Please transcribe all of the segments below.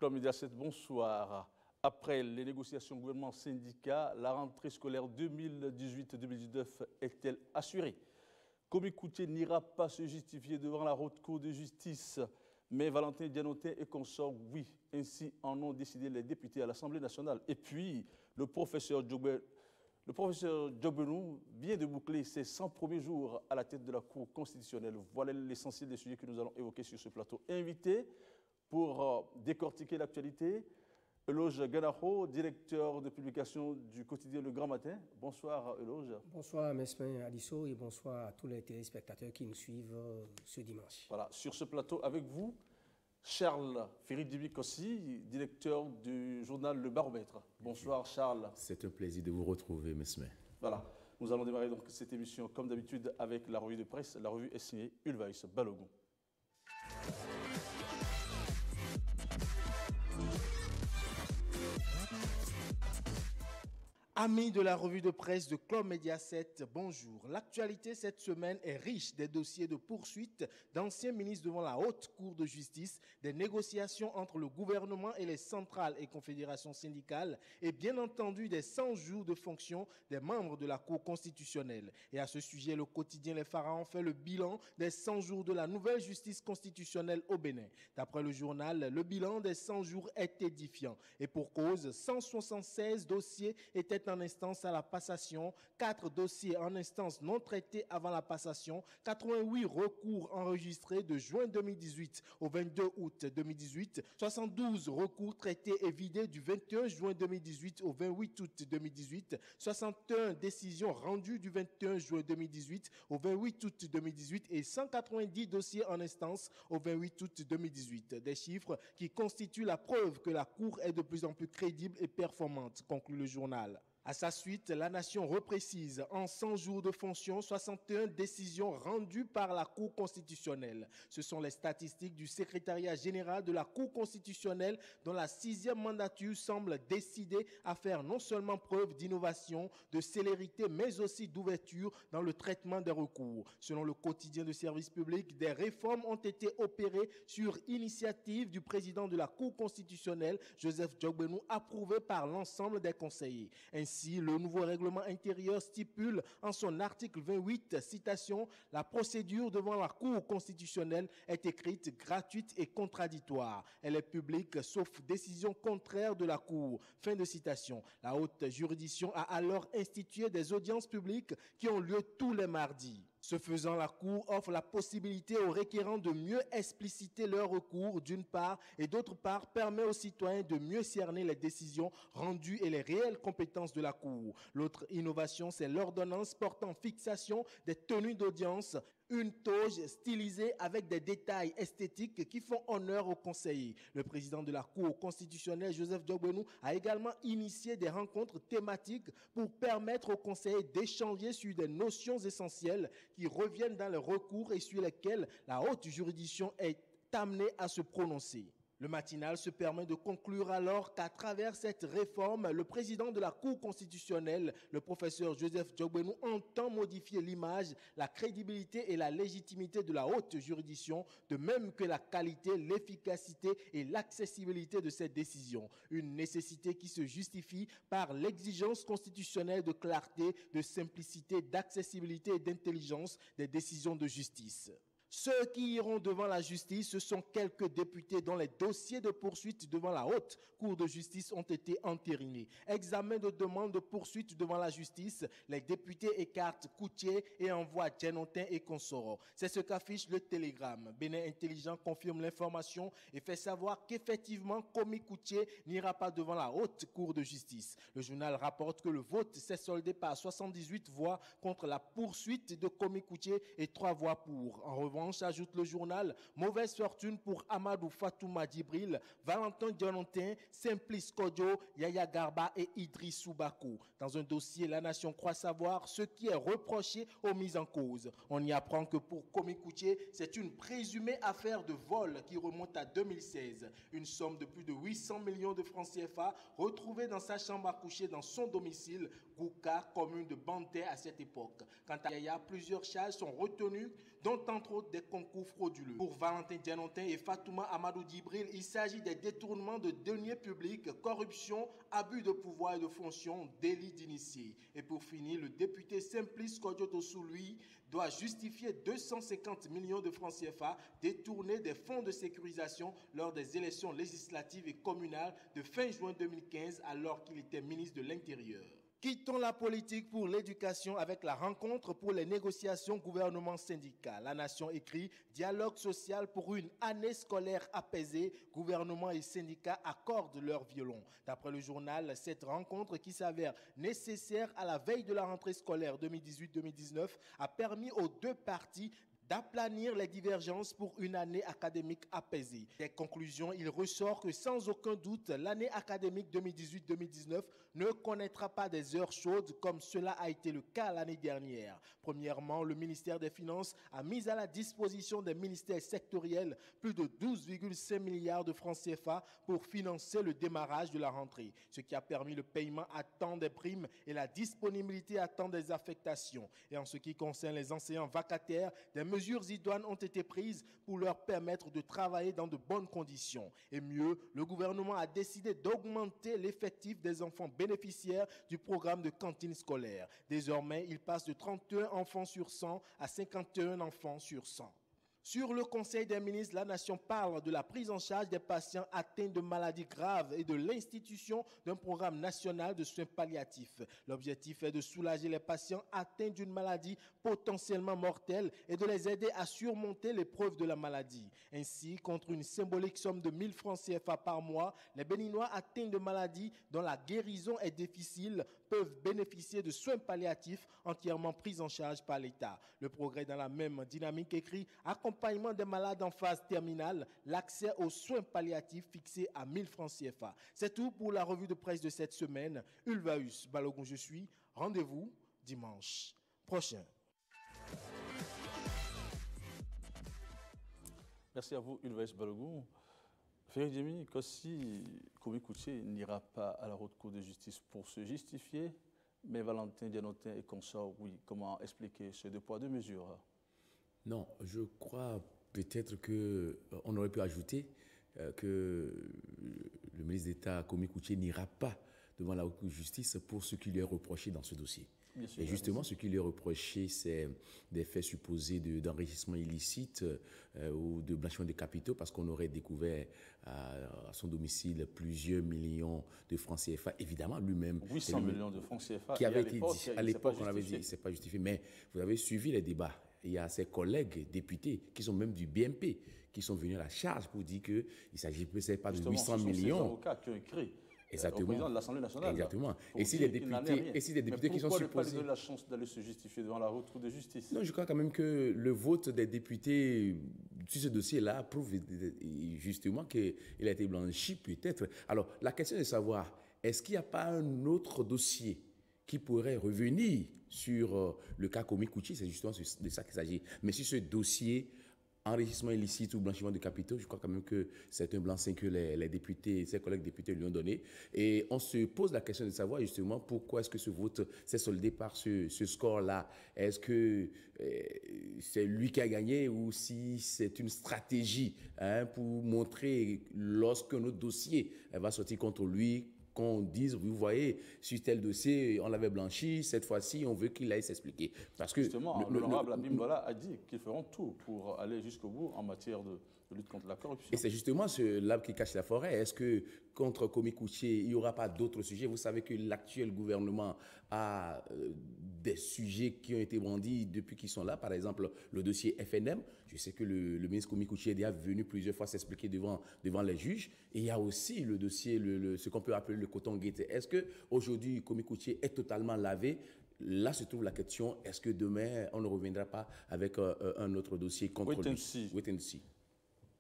Club Média 7, bonsoir. Après les négociations gouvernement-syndicat, la rentrée scolaire 2018-2019 est-elle assurée? Komi Koutié n'ira pas se justifier devant la haute cour de justice, mais Valentin Dianotin et consorts, oui. Ainsi en ont décidé les députés à l'Assemblée nationale. Et puis, le professeur Djogbenou vient de boucler ses 100 premiers jours à la tête de la Cour constitutionnelle. Voilà l'essentiel des sujets que nous allons évoquer sur ce plateau. Invité pour décortiquer l'actualité, Eloge Ganaho, directeur de publication du quotidien Le Grand Matin. Bonsoir Eloge. Bonsoir Mesmin Alisso et bonsoir à tous les téléspectateurs qui nous suivent ce dimanche. Voilà, sur ce plateau avec vous, Charles Ferry-Dibikossi, directeur du journal Le Baromètre. Bonsoir Charles. C'est un plaisir de vous retrouver Mesmin. Voilà, nous allons démarrer donc cette émission comme d'habitude avec la revue de presse. La revue est signée Ulvaïs Balogun. Amis de la revue de presse de Club Média 7, bonjour. L'actualité cette semaine est riche des dossiers de poursuite d'anciens ministres devant la haute cour de justice, des négociations entre le gouvernement et les centrales et confédérations syndicales et bien entendu des 100 jours de fonction des membres de la Cour constitutionnelle. Et à ce sujet, le quotidien Les Pharaons fait le bilan des 100 jours de la nouvelle justice constitutionnelle au Bénin. D'après le journal, le bilan des 100 jours est édifiant. Et pour cause, 176 dossiers étaient en instance à la passation, 4 dossiers en instance non traités avant la passation, 88 recours enregistrés de juin 2018 au 22 août 2018, 72 recours traités et vidés du 21 juin 2018 au 28 août 2018, 61 décisions rendues du 21 juin 2018 au 28 août 2018 et 190 dossiers en instance au 28 août 2018. Des chiffres qui constituent la preuve que la Cour est de plus en plus crédible et performante, conclut le journal. À sa suite, la Nation reprécise en 100 jours de fonction, 61 décisions rendues par la Cour constitutionnelle. Ce sont les statistiques du secrétariat général de la Cour constitutionnelle dont la 6e mandature semble décidée à faire non seulement preuve d'innovation, de célérité, mais aussi d'ouverture dans le traitement des recours. Selon le quotidien de service public, des réformes ont été opérées sur initiative du président de la Cour constitutionnelle, Joseph Djogbenou, approuvé par l'ensemble des conseillers. Ainsi, le nouveau règlement intérieur stipule en son article 28, citation, « La procédure devant la Cour constitutionnelle est écrite, gratuite et contradictoire. Elle est publique sauf décision contraire de la Cour. » Fin de citation. La haute juridiction a alors institué des audiences publiques qui ont lieu tous les mardis. Ce faisant, la Cour offre la possibilité aux requérants de mieux expliciter leurs recours d'une part et d'autre part permet aux citoyens de mieux cerner les décisions rendues et les réelles compétences de la Cour. L'autre innovation, c'est l'ordonnance portant fixation des tenues d'audience, une toge stylisée avec des détails esthétiques qui font honneur aux conseillers. Le président de la Cour constitutionnelle, Joseph Djogbenou, a également initié des rencontres thématiques pour permettre aux conseillers d'échanger sur des notions essentielles qui reviennent dans les recours et sur lesquels la haute juridiction est amenée à se prononcer. Le matinal se permet de conclure alors qu'à travers cette réforme, le président de la Cour constitutionnelle, le professeur Joseph Djogbenou, entend modifier l'image, la crédibilité et la légitimité de la haute juridiction, de même que la qualité, l'efficacité et l'accessibilité de cette décision. Une nécessité qui se justifie par l'exigence constitutionnelle de clarté, de simplicité, d'accessibilité et d'intelligence des décisions de justice. Ceux qui iront devant la justice, ce sont quelques députés dont les dossiers de poursuite devant la haute cour de justice ont été entérinés. Examen de demande de poursuite devant la justice, les députés écartent Koutié et envoient Dianotin et consorts. C'est ce qu'affiche le Télégramme. Bénin Intelligent confirme l'information et fait savoir qu'effectivement, Komi Koutié n'ira pas devant la haute cour de justice. Le journal rapporte que le vote s'est soldé par 78 voix contre la poursuite de Komi Koutié et 3 voix pour. En revanche, ajoute le journal, mauvaise fortune pour Amadou Fatouma Djibril, Valentin Dianotin, Simplice Kodjo, Yaya Garba et Idriss Soubakou. Dans un dossier, la Nation croit savoir ce qui est reproché aux mises en cause. On y apprend que pour Komi Koutié, c'est une présumée affaire de vol qui remonte à 2016. Une somme de plus de 800 millions de francs CFA retrouvée dans sa chambre à coucher dans son domicile, Gouka, commune de Banté à cette époque. Quant à Yaya, plusieurs charges sont retenues, dont entre autres compte des concours frauduleux. Pour Valentin Dianontin et Fatouma Amadou Djibril, il s'agit des détournements de deniers publics, corruption, abus de pouvoir et de fonction, délit d'initié. Et pour finir, le député Simplice Kodjoto Soului doit justifier 250 millions de francs CFA détournés des fonds de sécurisation lors des élections législatives et communales de fin juin 2015 alors qu'il était ministre de l'Intérieur. Quittons la politique pour l'éducation avec la rencontre pour les négociations gouvernement-syndicat. La Nation écrit « Dialogue social pour une année scolaire apaisée. Gouvernement et syndicats accordent leur violon ». D'après le journal, cette rencontre qui s'avère nécessaire à la veille de la rentrée scolaire 2018-2019 a permis aux deux parties d'aplanir les divergences pour une année académique apaisée. Des conclusions, il ressort que sans aucun doute, l'année académique 2018-2019 ne connaîtra pas des heures chaudes comme cela a été le cas l'année dernière. Premièrement, le ministère des Finances a mis à la disposition des ministères sectoriels plus de 12,5 milliards de francs CFA pour financer le démarrage de la rentrée, ce qui a permis le paiement à temps des primes et la disponibilité à temps des affectations. Et en ce qui concerne les enseignants vacataires, des mesures idoines ont été prises pour leur permettre de travailler dans de bonnes conditions. Et mieux, le gouvernement a décidé d'augmenter l'effectif des enfants bénéficiaires du programme de cantine scolaire. Désormais, il passe de 31 enfants sur 100 à 51 enfants sur 100. Sur le Conseil des ministres, la Nation parle de la prise en charge des patients atteints de maladies graves et de l'institution d'un programme national de soins palliatifs. L'objectif est de soulager les patients atteints d'une maladie potentiellement mortelle et de les aider à surmonter l'épreuve de la maladie. Ainsi, contre une symbolique somme de 1000 francs CFA par mois, les Béninois atteints de maladies dont la guérison est difficile peuvent bénéficier de soins palliatifs entièrement pris en charge par l'État. Le Progrès, dans la même dynamique, écrit « Accompagnement des malades en phase terminale, l'accès aux soins palliatifs fixé à 1000 francs CFA ». C'est tout pour la revue de presse de cette semaine. Ulvaeus Balogun, je suis. Rendez-vous dimanche prochain. Merci à vous, Ulvaeus Balogun. Ferry Djemi, Kossi Komi-Koutié n'ira pas à la haute cour de justice pour se justifier, mais Valentin Dianontin et consort, oui. Comment expliquer ce deux poids, deux mesures? Non, je crois peut-être qu'on aurait pu ajouter que le ministre d'État Komi-Koutié n'ira pas devant la haute cour de justice pour ce qui lui est reproché dans ce dossier. Sûr, et justement, ce qui lui est reproché, c'est des faits supposés d'enrichissement illicite ou de blanchiment de capitaux, parce qu'on aurait découvert à son domicile plusieurs millions de francs CFA. Évidemment, lui-même... 800 millions de francs CFA. Qui avait été dit, à l'époque, on avait dit que ce n'est pas justifié. Mais vous avez suivi les débats. Il y a ses collègues députés qui sont même du BNP qui sont venus à la charge pour dire qu'il ne s'agissait pas de 800 millions. Ce sont ces avocats qui ont écrit. Exactement. Au président de l'Assemblée nationale. Exactement. Et si les députés qui sont supposés... pourquoi ne pas lui donner la chance d'aller se justifier devant la haute cour de justice? Non, je crois quand même que le vote des députés sur ce dossier-là prouve justement qu'il a été blanchi peut-être. Alors, la question est de savoir, est-ce qu'il n'y a pas un autre dossier qui pourrait revenir sur le cas Komi-Koutié? C'est justement de ça qu'il s'agit. Mais sur ce dossier... enrichissement illicite ou blanchiment de capitaux, je crois quand même que c'est un blanc-seing que les députés, ses collègues députés lui ont donné. Et on se pose la question de savoir justement pourquoi est-ce que ce vote s'est soldé par ce score-là. Est-ce que c'est lui qui a gagné ou si c'est une stratégie pour montrer lorsqu'un autre dossier va sortir contre lui, qu'on dise, vous voyez, sur tel dossier, on l'avait blanchi, cette fois-ci, on veut qu'il aille s'expliquer. Parce que justement, l'honorable Abim Bola a dit qu'ils feront tout pour aller jusqu'au bout en matière de lutte contre la corruption. Et c'est justement l'arbre qui cache la forêt. Est-ce que contre Komi-Koutié, il n'y aura pas d'autres sujets? Vous savez que l'actuel gouvernement a des sujets qui ont été brandis depuis qu'ils sont là. Par exemple, le dossier FNM. Je sais que le ministre Komi-Koutié est déjà venu plusieurs fois s'expliquer devant les juges. Et il y a aussi le dossier, ce qu'on peut appeler le coton-guette. Est-ce qu'aujourd'hui, Komi-Koutié est totalement lavé? Là se trouve la question, est-ce que demain, on ne reviendra pas avec un autre dossier contre lui? Wait and see.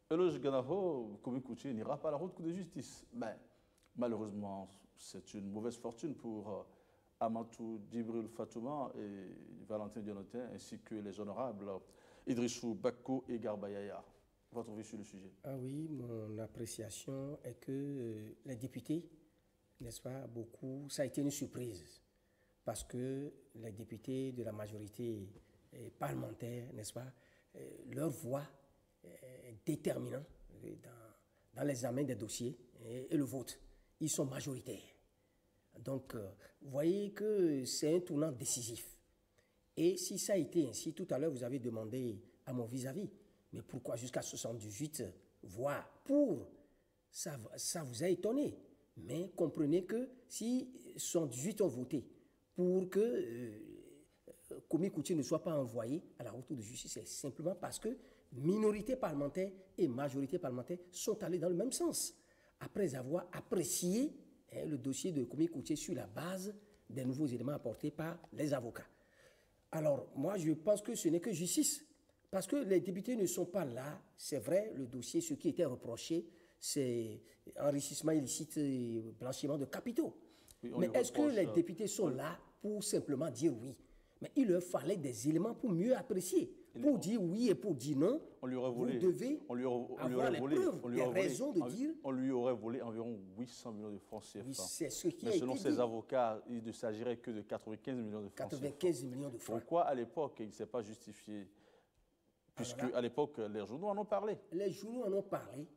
Eloge Ganavo, Komi-Koutié n'ira pas à la haute cour de justice. Mais malheureusement, c'est une mauvaise fortune pour Amadou Djibril Fatouma et Valentin Dianontin, ainsi que les honorables Idrissou Bako et Garba Yaya. Votre avis sur le sujet? Ah oui, mon appréciation est que les députés, n'est-ce pas, beaucoup, ça a été une surprise. Parce que les députés de la majorité parlementaire, n'est-ce pas, leur voix est déterminante dans l'examen des dossiers et le vote. Ils sont majoritaires. Donc, vous voyez que c'est un tournant décisif. Et si ça a été ainsi, tout à l'heure, vous avez demandé à mon vis-à-vis, mais pourquoi jusqu'à 78 voix pour? Ça vous a étonné. Mais comprenez que si 78 ont voté pour que Komi Koutié ne soit pas envoyé à la Haute Cour de justice, c'est simplement parce que minorité parlementaire et majorité parlementaire sont allés dans le même sens, après avoir apprécié le dossier de Komi Koutié sur la base des nouveaux éléments apportés par les avocats. Alors, moi, je pense que ce n'est que justice, parce que les députés ne sont pas là. C'est vrai, le dossier, ce qui était reproché, c'est enrichissement illicite et blanchiment de capitaux. Oui, mais est-ce que les députés sont là pour simplement dire oui? Mais il leur fallait des éléments pour mieux apprécier. Pour dire oui et pour dire non, vous devez avoir les preuves, les raisons de dire... On lui aurait volé environ 800 millions de francs CFA. Oui, c'est ce qui mais selon ses avocats, il ne s'agirait que de 95 millions de francs 95 millions de francs. Pourquoi à l'époque il ne s'est pas justifié? Puisque à l'époque, les journaux en ont parlé. Les journaux en ont parlé.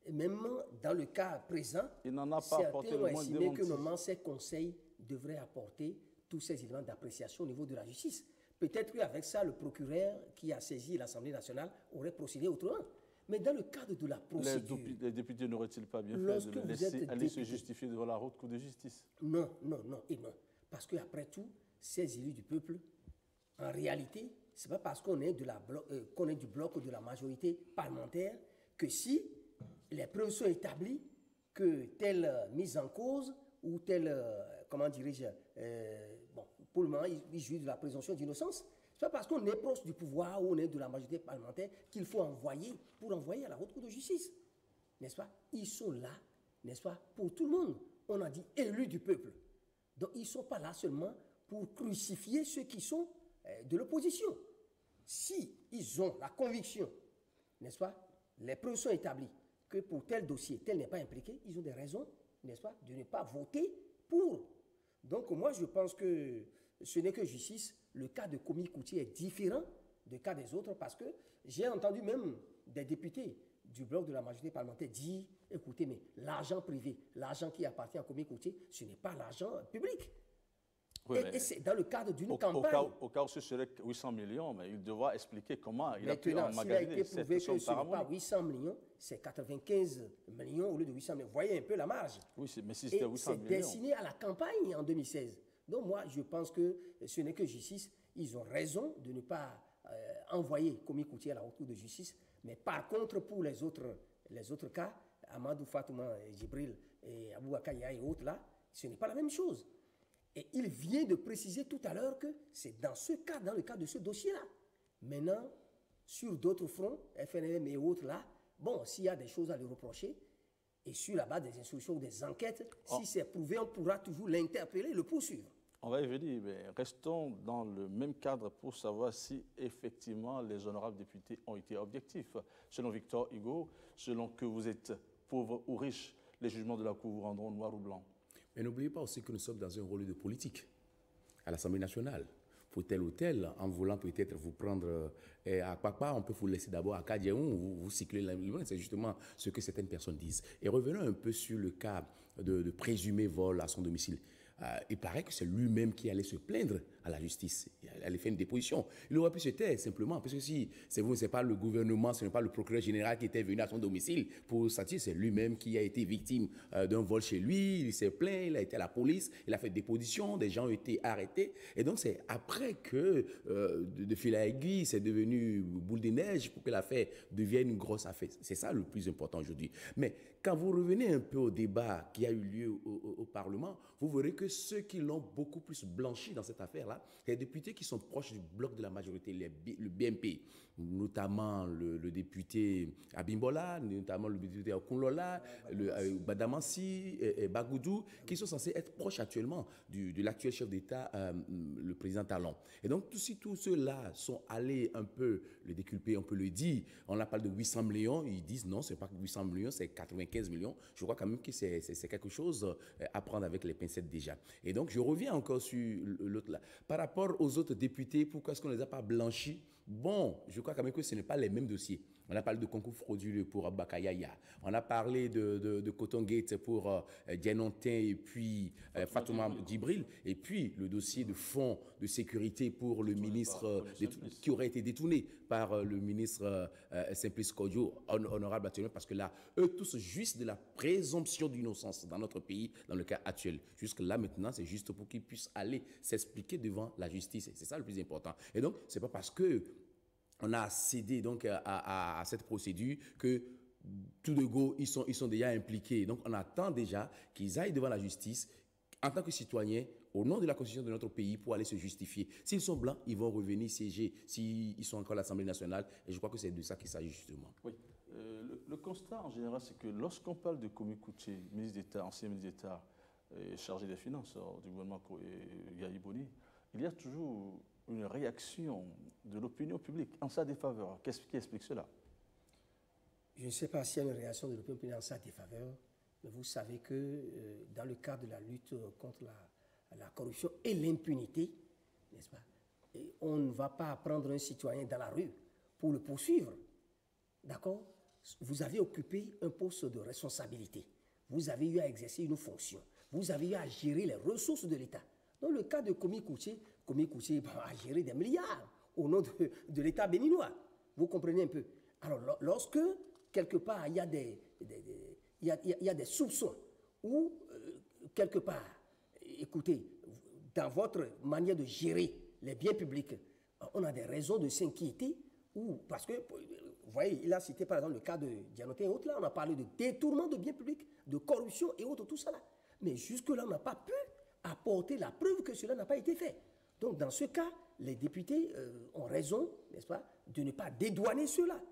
Et même dans le cas présent, il n'en a pas apporté le moins de estimé que normalement ces conseils devraient apporter tous ces éléments d'appréciation au niveau de la justice. Peut-être qu'avec ça, le procureur qui a saisi l'Assemblée nationale aurait procédé autrement. Mais dans le cadre de la procédure... Les députés n'auraient-ils pas bien fait de laisser aller se justifier devant la Haute Cour de justice? Non, non, non et non. Parce qu'après tout, ces élus du peuple, en réalité, ce n'est pas parce qu'on est, qu'on est du bloc ou de la majorité parlementaire que si les preuves sont établies que telle mise en cause ou telle, comment dirais-je, bon, pour le moment, ils jouissent de la présomption d'innocence. Ce n'est pas parce qu'on est proche du pouvoir ou on est de la majorité parlementaire qu'il faut envoyer à la Haute Cour de justice. N'est-ce pas? Ils sont là, n'est-ce pas, pour tout le monde. On a dit élus du peuple. Donc, ils ne sont pas là seulement pour crucifier ceux qui sont de l'opposition. Si ils ont la conviction, n'est-ce pas, les preuves sont établies que pour tel dossier, tel n'est pas impliqué, ils ont des raisons, n'est-ce pas, de ne pas voter pour. Donc, moi, je pense que ce n'est que justice. Le cas de Komi Koutié est différent du cas des autres parce que j'ai entendu même des députés du bloc de la majorité parlementaire dire, écoutez, mais l'argent privé, l'argent qui appartient à Komi Koutié, ce n'est pas l'argent public. Oui, et c'est dans le cadre d'une campagne. Au cas où ce serait 800 millions, mais il devra expliquer comment il a pu emmagasiner cette somme. Maintenant, s'il a été prouvé que ce n'est pas 800 millions, c'est 95 millions au lieu de 800 millions. Vous voyez un peu la marge. Oui, mais si c'était 800 millions... c'est destiné à la campagne en 2016. Donc moi, je pense que ce n'est que justice. Ils ont raison de ne pas envoyer Komi Koutié à la Haute Cour de justice. Mais par contre, pour les autres cas, Amadou Fatouma, Djibril et Aboubakar Yahya et autres là, ce n'est pas la même chose. Et il vient de préciser tout à l'heure que c'est dans ce cas, dans le cas de ce dossier-là. Maintenant, sur d'autres fronts, FNLM et autres là, bon, s'il y a des choses à lui reprocher, et sur la base des instructions ou des enquêtes, si c'est prouvé, on pourra toujours l'interpeller, le poursuivre. On va y venir, mais restons dans le même cadre pour savoir si effectivement les honorables députés ont été objectifs. Selon Victor Hugo, selon que vous êtes pauvre ou riche, les jugements de la Cour vous rendront noir ou blanc. Mais n'oubliez pas aussi que nous sommes dans un rôle de politique à l'Assemblée nationale. Pour tel ou tel, en voulant peut-être vous prendre à Kpakpa, on peut vous laisser d'abord à Kadiaoun, vous cyclez l'Allemagne. C'est justement ce que certaines personnes disent. Et revenons un peu sur le cas de présumé vol à son domicile. Il paraît que c'est lui-même qui allait se plaindre à la justice. Il allait faire une déposition. Il aurait pu se taire simplement, parce que si ce n'est pas le gouvernement, ce n'est pas le procureur général qui était venu à son domicile pour s'attirer, c'est lui-même qui a été victime d'un vol chez lui. Il s'est plaint, il a été à la police, il a fait déposition, des gens ont été arrêtés. Et donc c'est après que, de fil à aiguille, c'est devenu boule de neige pour que l'affaire devienne une grosse affaire. C'est ça le plus important aujourd'hui. Mais quand vous revenez un peu au débat qui a eu lieu au Parlement, vous verrez que ceux qui l'ont beaucoup plus blanchi dans cette affaire-là, c'est les députés qui sont proches du bloc de la majorité, le BNP, notamment le député Abimbola, notamment le député Okunlola, le Badamansi et Bagoudou, qui sont censés être proches actuellement de l'actuel chef d'État, le président Talon. Et donc, si tous ceux-là sont allés un peu le déculper, on peut le dire, on a parlé de 800 millions, ils disent non, ce n'est pas 800 millions, c'est 95 millions. Je crois quand même que c'est quelque chose à prendre avec les pincettes déjà. Et donc, je reviens encore sur l'autre là. Par rapport aux autres députés, pourquoi est-ce qu'on ne les a pas blanchis Bon, je crois quand même que ce n'est pas les mêmes dossiers. On a parlé de concours frauduleux pour Bakayaya. On a parlé de Cotton Gate pour Dianontin et puis Fatouma Djibril. Et puis le dossier de fonds de sécurité pour le ministre qui aurait été détourné par le ministre Simplice Kodjo, honorable actuellement, parce que là, eux tous jouissent de la présomption d'innocence dans notre pays, dans le cas actuel. Jusque là maintenant, c'est juste pour qu'ils puissent aller s'expliquer devant la justice. C'est ça le plus important. Et donc, c'est pas parce que on a cédé donc à cette procédure que tout de go, ils sont déjà impliqués. Donc, on attend déjà qu'ils aillent devant la justice en tant que citoyens, au nom de la Constitution de notre pays, pour aller se justifier. S'ils sont blancs, ils vont revenir siéger s'ils sont encore à l'Assemblée nationale. Et je crois que c'est de ça qu'il s'agit justement. Oui. Le constat en général, c'est que lorsqu'on parle de Komi Kouché, ministre d'État, ancien ministre d'État, chargé des Finances du gouvernement Yahi Boni, il y a toujours une réaction de l'opinion publique en sa défaveur. Qu'est-ce qui explique cela? Je ne sais pas s'il y a une réaction de l'opinion publique en sa défaveur, mais vous savez que dans le cadre de la lutte contre la corruption et l'impunité, n'est-ce pas, et on ne va pas prendre un citoyen dans la rue pour le poursuivre. D'accord? Vous avez occupé un poste de responsabilité. Vous avez eu à exercer une fonction. Vous avez eu à gérer les ressources de l'État. Dans le cas de Komi Kouché a géré des milliards au nom de l'État béninois. Vous comprenez un peu? Alors, lorsque, quelque part, il y a des soupçons, ou, quelque part, écoutez, dans votre manière de gérer les biens publics, on a des raisons de s'inquiéter, ou parce que, vous voyez, il a cité par exemple le cas de Dianontin et autres, là, on a parlé de détournement de biens publics, de corruption et autres, tout ça là. Mais jusque-là, on n'a pas pu apporter la preuve que cela n'a pas été fait. Donc, dans ce cas, les députés ont raison, n'est-ce pas, de ne pas dédouaner cela.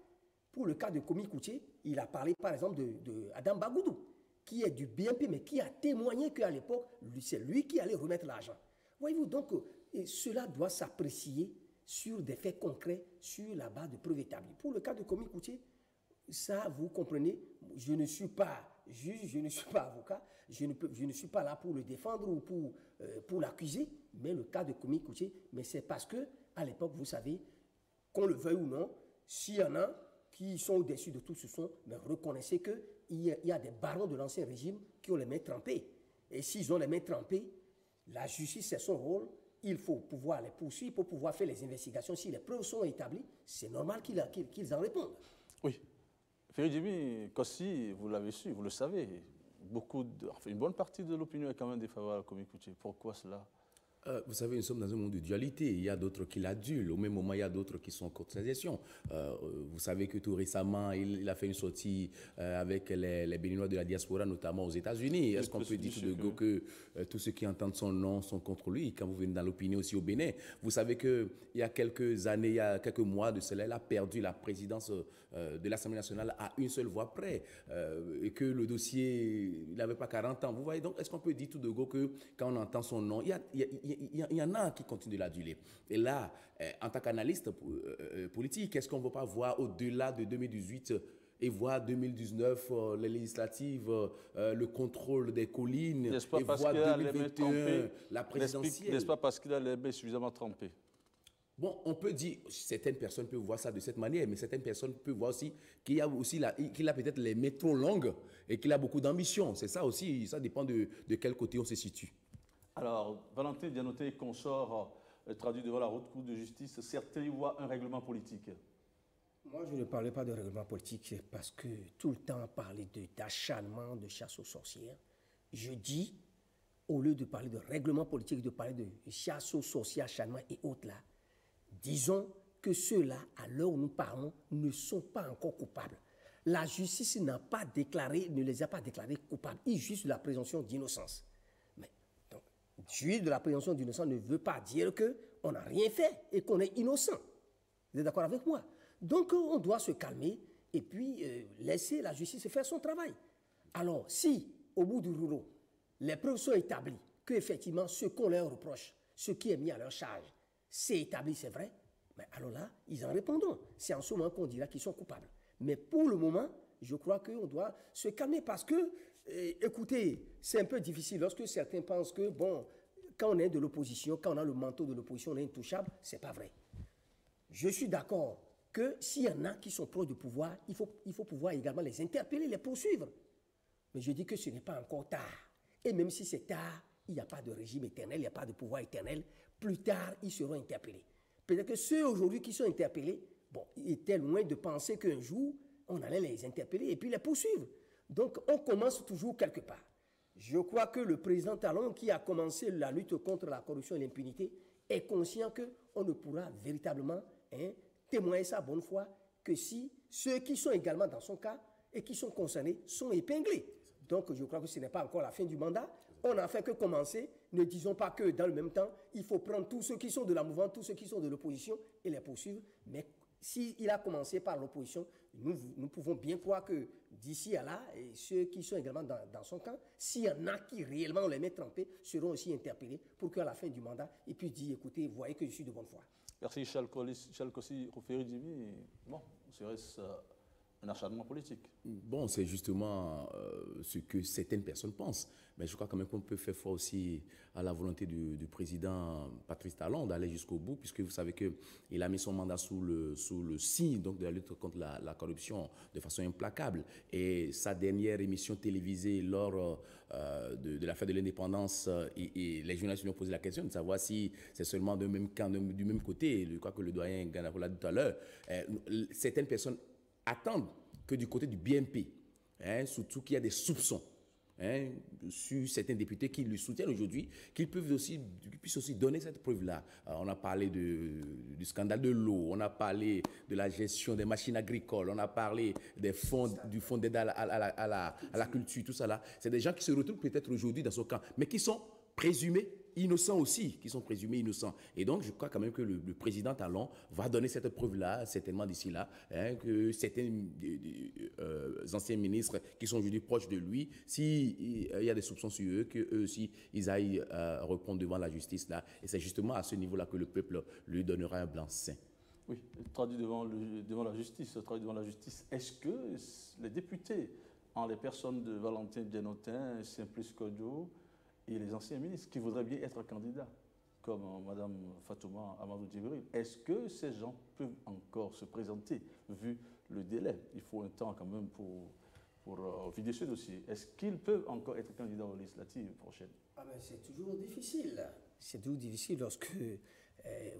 Pour le cas de Komi Kouché, il a parlé, par exemple, de Adam Bagoudou, qui est du BNP, mais qui a témoigné qu'à l'époque, c'est lui qui allait remettre l'argent. Voyez-vous, donc, cela doit s'apprécier sur des faits concrets, sur la base de preuves établies. Pour le cas de Komi Kouché, ça, vous comprenez, je ne suis pas juge, je ne suis pas avocat, je ne suis pas là pour le défendre ou pour l'accuser, mais le cas de Komi Kouché, mais c'est parce que, à l'époque, vous savez, qu'on le veuille ou non, s'il y en a qui sont au-dessus de tout ce sont, mais reconnaissez qu'il y a des barons de l'ancien régime qui ont les mains trempées. Et s'ils ont les mains trempées, la justice, c'est son rôle, il faut pouvoir les poursuivre pour pouvoir faire les investigations. Si les preuves sont établies, c'est normal qu'ils en répondent. Oui. Féridjimi Kossi, vous l'avez su, vous le savez, une bonne partie de l'opinion est quand même défavorable à Komi Kouché. Pourquoi cela? Vous savez, nous sommes dans un monde de dualité. Il y a d'autres qui l'adulent. Au même moment, il y a d'autres qui sont contre sa gestion. Vous savez que tout récemment, il a fait une sortie avec les Béninois de la diaspora, notamment aux États-Unis. Est-ce qu'on peut dire tout de go que tous ceux qui entendent son nom sont contre lui? Quand vous venez dans l'opinion aussi au Bénin, vous savez qu'il y a quelques années, il y a quelques mois de cela, il a perdu la présidence de l'Assemblée nationale à une seule voix près. Et que le dossier, il n'avait pas 40 ans. Vous voyez, donc, est-ce qu'on peut dire tout de go que quand on entend son nom, il y en a qui continuent de l'aduler. Et là, en tant qu'analyste politique, est-ce qu'on ne va pas voir au-delà de 2018 et voir 2019, les législatives, le contrôle des collines, et voir 2021, la présidentielle? N'est-ce pas parce qu'il a les mains suffisamment trempées? Bon, on peut dire, certaines personnes peuvent voir ça de cette manière, mais certaines personnes peuvent voir aussi qu'il a peut-être les mains trop longues et qu'il a beaucoup d'ambition. C'est ça aussi, ça dépend de quel côté on se situe. Alors, Valentin Dianontin et consorts traduit devant la haute cour de justice, certains y voient un règlement politique. Moi, je ne parlais pas de règlement politique parce que tout le temps parler d'acharnement, de chasse aux sorcières. Je dis, au lieu de parler de règlement politique, de parler de chasse aux sorcières, acharnement et autres là, disons que ceux-là, à l'heure où nous parlons, ne sont pas encore coupables. La justice ne les a pas déclarés coupables. Ils jugent la présomption d'innocence. Juge de la présomption d'innocence ne veut pas dire qu'on n'a rien fait et qu'on est innocent. Vous êtes d'accord avec moi? Donc, on doit se calmer et puis laisser la justice faire son travail. Alors, si, au bout du rouleau, les preuves sont établies, qu'effectivement, ce qu'on leur reproche, ce qui est mis à leur charge, c'est établi, c'est vrai, mais alors là, ils en répondront. C'est en ce moment qu'on dira qu'ils sont coupables. Mais pour le moment, je crois qu'on doit se calmer parce que, écoutez, c'est un peu difficile lorsque certains pensent que, bon, quand on est de l'opposition, quand on a le manteau de l'opposition, on est intouchable. C'est pas vrai. Je suis d'accord que s'il y en a qui sont proches du pouvoir, il faut pouvoir également les interpeller, les poursuivre. Mais je dis que ce n'est pas encore tard. Et même si c'est tard, il n'y a pas de régime éternel, il n'y a pas de pouvoir éternel. Plus tard, ils seront interpellés. Peut-être que ceux aujourd'hui qui sont interpellés, bon, ils étaient loin de penser qu'un jour, on allait les interpeller et puis les poursuivre. Donc, on commence toujours quelque part. Je crois que le président Talon, qui a commencé la lutte contre la corruption et l'impunité, est conscient qu'on ne pourra véritablement témoigner sa bonne foi que si ceux qui sont également dans son cas et qui sont concernés sont épinglés. Donc, je crois que ce n'est pas encore la fin du mandat. On n'a fait que commencer. Ne disons pas que dans le même temps, il faut prendre tous ceux qui sont de la mouvance, tous ceux qui sont de l'opposition et les poursuivre. Mais s'il a commencé par l'opposition, nous pouvons bien croire que d'ici à là, et ceux qui sont également dans son camp, s'il y en a qui réellement les met trempés, seront aussi interpellés pour qu'à la fin du mandat, ils puissent dire, écoutez, vous voyez que je suis de bonne foi. Merci Charles Kossi Ruferi-Djimi. Bon, serait-ce un acharnement politique? Bon, c'est justement ce que certaines personnes pensent. Mais je crois quand même qu'on peut faire foi aussi à la volonté du président Patrice Talon d'aller jusqu'au bout, puisque vous savez qu'il a mis son mandat sous le signe donc, de la lutte contre la corruption de façon implacable. Et sa dernière émission télévisée lors de la fête de l'indépendance, et les journalistes lui ont posé la question de savoir si c'est seulement du même camp, du même côté. Je crois que le doyen Ganavo l'a dit tout à l'heure. Certaines personnes attendent que du côté du BNP, surtout qu'il y a des soupçons sur certains députés qui lui soutiennent aujourd'hui, qu'ils puissent aussi donner cette preuve-là. On a parlé du scandale de l'eau, on a parlé de la gestion des machines agricoles, on a parlé du fonds d'aide à la culture, tout ça là. C'est des gens qui se retrouvent peut-être aujourd'hui dans ce camp, mais qui sont présumés innocents aussi, qui sont présumés innocents. Et donc, je crois quand même que le président Talon va donner cette preuve-là, certainement d'ici là, que certains anciens ministres qui sont aujourd'hui proches de lui, s'il y a des soupçons sur eux, qu'eux aussi, ils aillent répondre devant la justice là. Et c'est justement à ce niveau-là que le peuple lui donnera un blanc-seing. Oui, traduit devant la justice. Est-ce que les députés, en les personnes de Valentin Dianotin, Simplice Kodjo, et les anciens ministres qui voudraient bien être candidats, comme Mme Fatouma Amadou Djibril, est-ce que ces gens peuvent encore se présenter, vu le délai? Il faut un temps quand même pour vider ce dossier. Est-ce qu'ils peuvent encore être candidats aux législatives prochaines? C'est toujours difficile. C'est toujours difficile lorsque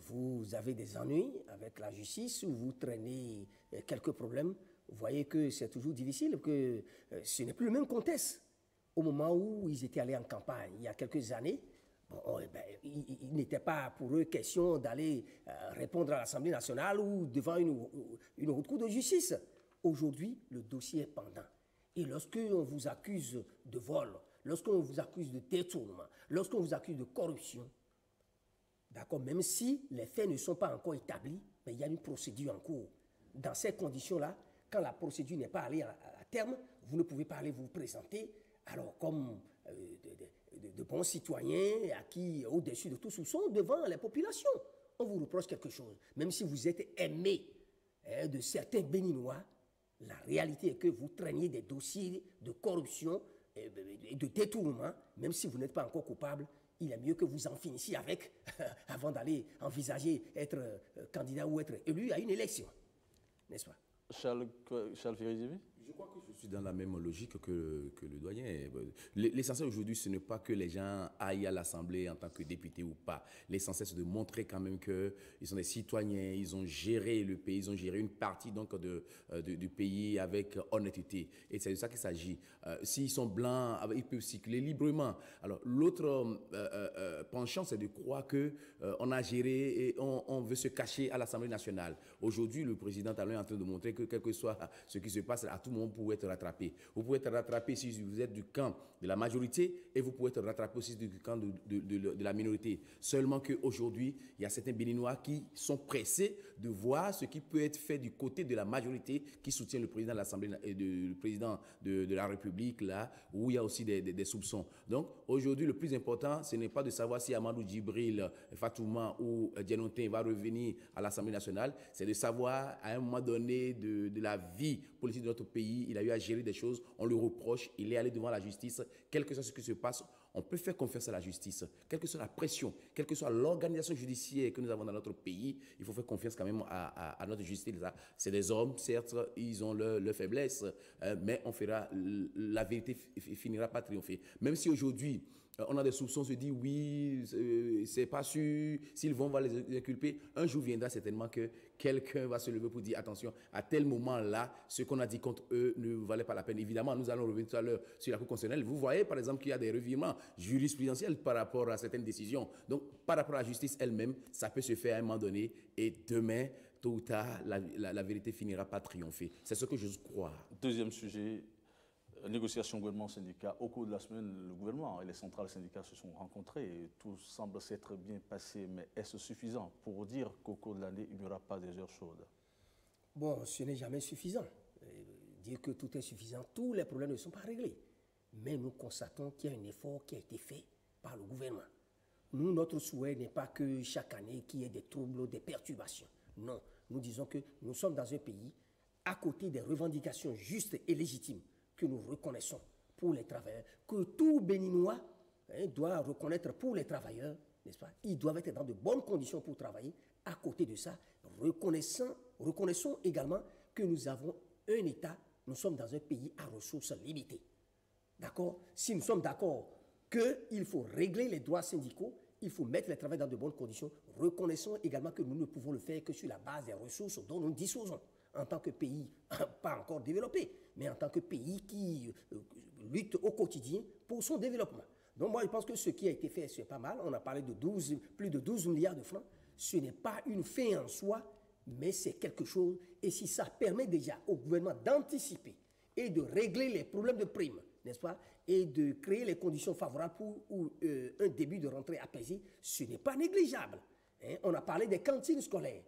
vous avez des ennuis avec la justice ou vous traînez quelques problèmes. Vous voyez que c'est toujours difficile, que ce n'est plus le même contexte. Au moment où ils étaient allés en campagne, il y a quelques années, il n'était pas pour eux question d'aller répondre à l'Assemblée nationale ou devant une haute cour de justice. Aujourd'hui, le dossier est pendant. Et lorsqu'on vous accuse de vol, lorsqu'on vous accuse de détournement, lorsqu'on vous accuse de corruption, d'accord, même si les faits ne sont pas encore établis, mais il y a une procédure en cours. Dans ces conditions-là, quand la procédure n'est pas allée à terme, vous ne pouvez pas aller vous présenter. Alors, comme de bons citoyens acquis au-dessus de tout soupçon devant les populations, on vous reproche quelque chose. Même si vous êtes aimé de certains Béninois, la réalité est que vous traîniez des dossiers de corruption et de détournement, même si vous n'êtes pas encore coupable. Il est mieux que vous en finissiez avec avant d'aller envisager être candidat ou être élu à une élection. N'est-ce pas? Charles Ferry-Djimi? Je crois que je suis dans la même logique que le doyen. L'essentiel aujourd'hui, ce n'est pas que les gens aillent à l'Assemblée en tant que députés ou pas. L'essentiel, c'est de montrer quand même qu'ils sont des citoyens, ils ont géré le pays, ils ont géré une partie donc du pays avec honnêteté. Et c'est de ça qu'il s'agit. S'ils sont blancs, ils peuvent circuler librement. Alors, l'autre penchant, c'est de croire qu'on a géré et on veut se cacher à l'Assemblée nationale. Aujourd'hui, le président Talon est en train de montrer que quel que soit ce qui se passe, à tout moment, vous pouvez être rattrapé. Vous pouvez être rattrapé si vous êtes du camp de la majorité et vous pouvez être rattrapé aussi du camp de la minorité. Seulement qu'aujourd'hui, il y a certains Béninois qui sont pressés de voir ce qui peut être fait du côté de la majorité qui soutient le président de l'Assemblée et le président de la République, là, où il y a aussi des soupçons. Donc, aujourd'hui, le plus important, ce n'est pas de savoir si Amadou Djibril, Fatouma ou Dianotin va revenir à l'Assemblée nationale, c'est de savoir à un moment donné de la vie politique de notre pays, il a eu à gérer des choses, on le reproche, il est allé devant la justice, quel que soit ce qui se passe, on peut faire confiance à la justice, quelle que soit la pression, quelle que soit l'organisation judiciaire que nous avons dans notre pays, il faut faire confiance quand même à notre justice. C'est des hommes, certes, ils ont leur faiblesse, mais on fera, la vérité finira par triompher. Même si aujourd'hui, on a des soupçons, on se dit oui, c'est pas sûr, s'ils vont, on va les inculper. Un jour viendra certainement que quelqu'un va se lever pour dire attention, à tel moment-là, ce qu'on a dit contre eux ne valait pas la peine. Évidemment, nous allons revenir tout à l'heure sur la Cour constitutionnelle. Vous voyez par exemple qu'il y a des revirements jurisprudentiels par rapport à certaines décisions. Donc, par rapport à la justice elle-même, ça peut se faire à un moment donné et demain, tôt ou tard, la vérité finira par triompher. C'est ce que je crois. Deuxième sujet. Négociation gouvernement-syndicat. Au cours de la semaine, le gouvernement et les centrales syndicales se sont rencontrés et tout semble s'être bien passé. Mais est-ce suffisant pour dire qu'au cours de l'année, il n'y aura pas des heures chaudes? Bon, ce n'est jamais suffisant. Dire que tout est suffisant, tous les problèmes ne sont pas réglés. Mais nous constatons qu'il y a un effort qui a été fait par le gouvernement. Nous, notre souhait n'est pas que chaque année qu'il y ait des troubles ou des perturbations. Non, nous disons que nous sommes dans un pays à côté des revendications justes et légitimes que nous reconnaissons pour les travailleurs, que tout Béninois doit reconnaître pour les travailleurs, n'est-ce pas? Ils doivent être dans de bonnes conditions pour travailler. À côté de ça, reconnaissons également que nous avons un État, nous sommes dans un pays à ressources limitées. D'accord? Si nous sommes d'accord qu'il faut régler les droits syndicaux, il faut mettre les travailleurs dans de bonnes conditions, reconnaissons également que nous ne pouvons le faire que sur la base des ressources dont nous disposons. En tant que pays, pas encore développé, mais en tant que pays qui lutte au quotidien pour son développement. Donc moi, je pense que ce qui a été fait, c'est pas mal. On a parlé de plus de 12 milliards de francs. Ce n'est pas une fin en soi, mais c'est quelque chose. Et si ça permet déjà au gouvernement d'anticiper et de régler les problèmes de primes, n'est-ce pas, et de créer les conditions favorables pour un début de rentrée apaisé, ce n'est pas négligeable. On a parlé des cantines scolaires.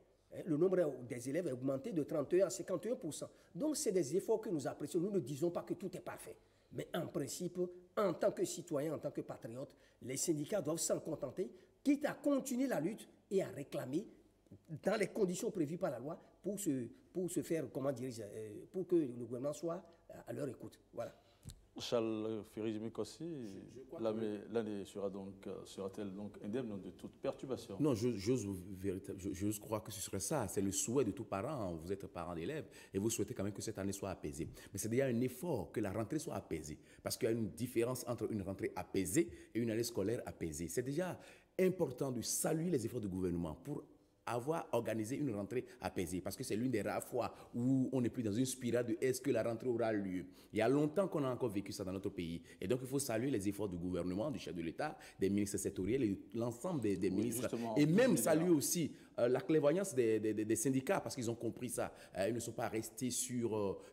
Le nombre des élèves a augmenté de 31 à 51%. Donc, c'est des efforts que nous apprécions. Nous ne disons pas que tout est parfait. Mais en principe, en tant que citoyens, en tant que patriotes, les syndicats doivent s'en contenter, quitte à continuer la lutte et à réclamer dans les conditions prévues par la loi pour se faire, comment dirais-je, pour que le gouvernement soit à leur écoute. Voilà. Charles Ferry-Mekossi, l'année sera-t-elle donc indemne de toute perturbation? Non, j'ose croire que ce serait ça. C'est le souhait de tous parents. Vous êtes parents d'élèves et vous souhaitez quand même que cette année soit apaisée. Mais c'est déjà un effort que la rentrée soit apaisée. Parce qu'il y a une différence entre une rentrée apaisée et une année scolaire apaisée. C'est déjà important de saluer les efforts du gouvernement pour avoir organisé une rentrée apaisée, parce que c'est l'une des rares fois où on n'est plus dans une spirale de est-ce que la rentrée aura lieu. Il y a longtemps qu'on a encore vécu ça dans notre pays. Et donc, il faut saluer les efforts du gouvernement, du chef de l'État, des ministres sectoriels et l'ensemble des ministres. Et même saluer aussi la clairvoyance des syndicats, parce qu'ils ont compris ça. Ils ne sont pas restés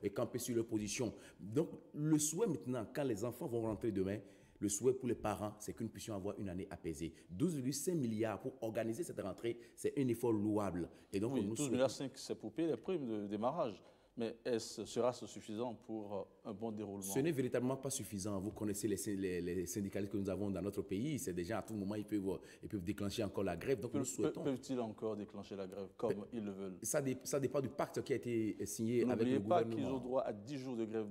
et campés sur leur position. Donc, le souhait maintenant, quand les enfants vont rentrer demain, le souhait pour les parents, c'est que nous puissions avoir une année apaisée. 12,5 milliards pour organiser cette rentrée, c'est un effort louable. Et donc, oui, 12,5 milliards, c'est pour payer les primes de démarrage. Mais sera-ce suffisant pour un bon déroulement? Ce n'est véritablement pas suffisant. Vous connaissez les syndicalistes que nous avons dans notre pays. C'est déjà à tout moment, ils peuvent déclencher encore la grève. Donc, nous souhaitons... Peuvent-ils encore déclencher la grève comme ils le veulent? Ça dépend du pacte qui a été signé avec le gouvernement. N'oubliez pas qu'ils ont droit à 10 jours de grève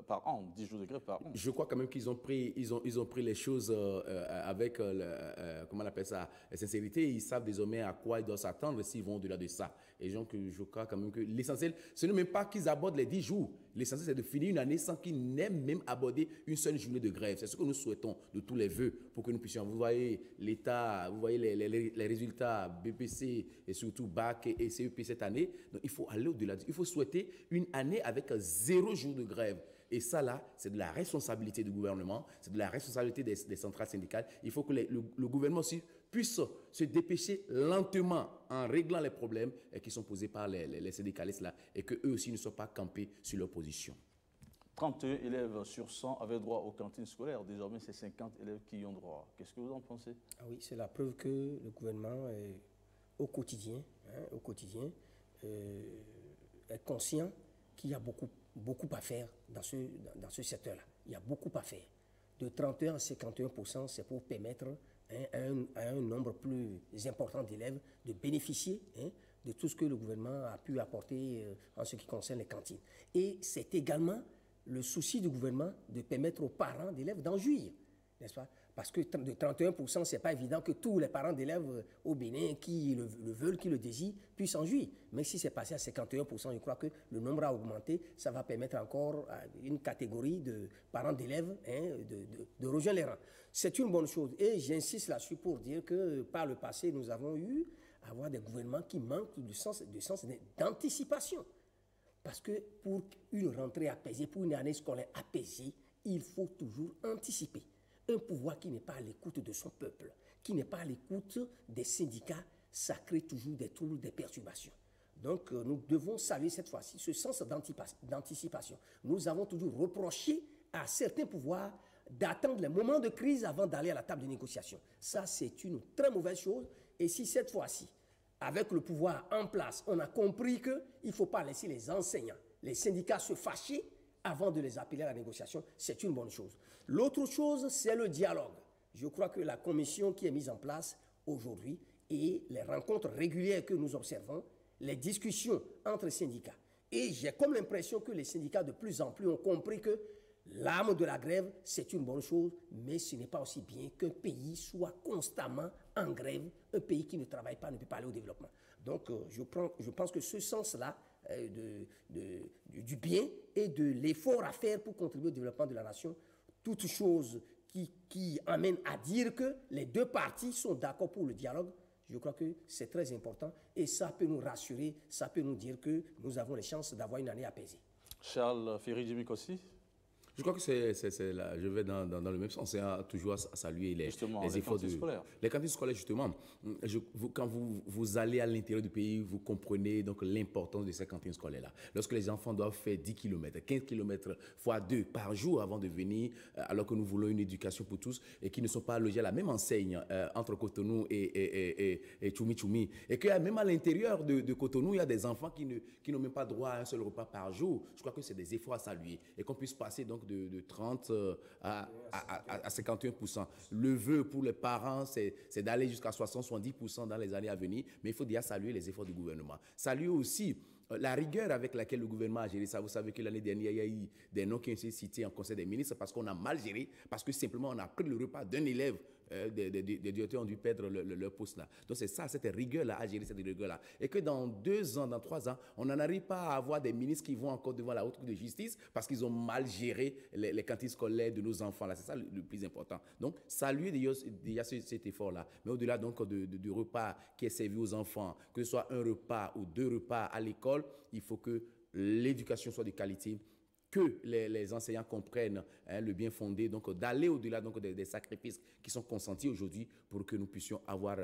par an. 10 jours de grève par an. Je crois quand même qu'ils ont pris les choses avec, comment on appelle ça, la sincérité. Ils savent désormais à quoi ils doivent s'attendre s'ils vont au-delà de ça. Et donc, je crois quand même que l'essentiel, ce n'est même pas qu'ils abordent les 10 jours. L'essentiel, c'est de finir une année sans qu'ils n'aient même abordé une seule journée de grève. C'est ce que nous souhaitons de tous les vœux pour que nous puissions. Vous voyez l'État, vous voyez les résultats BPC et surtout BAC et CEP cette année. Donc, il faut aller au-delà. Il faut souhaiter une année avec 0 jour de grève. Et ça, là, c'est de la responsabilité du gouvernement, c'est de la responsabilité des centrales syndicales. Il faut que le gouvernement aussi puisse se dépêcher lentement en réglant les problèmes qui sont posés par les syndicalistes là, et qu'eux aussi ne soient pas campés sur leur position. 31 élèves sur 100 avaient droit aux cantines scolaires. Désormais, c'est 50 élèves qui y ont droit. Qu'est-ce que vous en pensez? Ah oui, c'est la preuve que le gouvernement est au quotidien est conscient qu'il y a beaucoup à faire dans ce secteur-là. Il y a beaucoup à faire. De 31 à 51%, c'est pour permettre à un nombre plus important d'élèves de bénéficier de tout ce que le gouvernement a pu apporter en ce qui concerne les cantines. Et c'est également le souci du gouvernement de permettre aux parents d'élèves d'en jouir, n'est-ce pas? Parce que de 31%, ce n'est pas évident que tous les parents d'élèves au Bénin qui le veulent, qui le désirent, puissent en jouir. Mais si c'est passé à 51%, je crois que le nombre a augmenté. Ça va permettre encore à une catégorie de parents d'élèves de rejoindre les rangs. C'est une bonne chose. Et j'insiste là-dessus pour dire que par le passé, nous avons eu à avoir des gouvernements qui manquent de sens d'anticipation. Parce que pour une rentrée apaisée, pour une année scolaire apaisée, il faut toujours anticiper. Un pouvoir qui n'est pas à l'écoute de son peuple, qui n'est pas à l'écoute des syndicats, ça crée toujours des troubles, des perturbations. Donc, nous devons saluer cette fois-ci ce sens d'anticipation. Nous avons toujours reproché à certains pouvoirs d'attendre les moments de crise avant d'aller à la table de négociation. Ça, c'est une très mauvaise chose. Et si cette fois-ci, avec le pouvoir en place, on a compris qu'il ne faut pas laisser les enseignants, les syndicats se fâcher avant de les appeler à la négociation, c'est une bonne chose. L'autre chose, c'est le dialogue. Je crois que la commission qui est mise en place aujourd'hui et les rencontres régulières que nous observons, les discussions entre syndicats. Et j'ai comme l'impression que les syndicats de plus en plus ont compris que l'arme de la grève, c'est une bonne chose, mais ce n'est pas aussi bien qu'un pays soit constamment en grève. Un pays qui ne travaille pas ne peut pas aller au développement. Donc, je pense que ce sens-là du bien et de l'effort à faire pour contribuer au développement de la nation, toute chose qui amène à dire que les deux parties sont d'accord pour le dialogue, je crois que c'est très important et ça peut nous rassurer, ça peut nous dire que nous avons les chances d'avoir une année apaisée. Charles Ferry-Djimik aussi. Je crois que c'est là, je vais dans le même sens, c'est toujours à saluer les efforts scolaires. Les cantines scolaires, justement, quand vous allez à l'intérieur du pays, vous comprenez donc l'importance de ces cantines scolaires-là. Lorsque les enfants doivent faire 10 km, 15 km fois 2 par jour avant de venir, alors que nous voulons une éducation pour tous et qui ne sont pas logés à la même enseigne entre Cotonou et Tchoumi-Tchoumi. Et que même à l'intérieur de Cotonou, il y a des enfants qui n'ont même pas droit à un seul repas par jour. Je crois que c'est des efforts à saluer et qu'on puisse passer donc de 30 à 51%. Le vœu pour les parents, c'est d'aller jusqu'à 60-70% dans les années à venir, mais il faut déjà saluer les efforts du gouvernement. Saluer aussi la rigueur avec laquelle le gouvernement a géré ça. Vous savez que l'année dernière, il y a eu des noms qui ont été cités en Conseil des ministres parce qu'on a mal géré, parce que simplement on a pris le repas d'un élève. Des directeurs ont dû perdre leur poste là. Donc c'est ça, cette rigueur-là, à gérer cette rigueur-là. Et que dans 2 ans, dans 3 ans, on n'en arrive pas à avoir des ministres qui vont encore devant la haute cour de justice parce qu'ils ont mal géré les cantines scolaires de nos enfants là. C'est ça le plus important. Donc saluer déjà cet effort-là. Mais au-delà donc du repas qui est servi aux enfants, que ce soit un repas ou 2 repas à l'école, il faut que l'éducation soit de qualité, que les enseignants comprennent le bien fondé, donc d'aller au-delà donc, des sacrifices qui sont consentis aujourd'hui pour que nous puissions avoir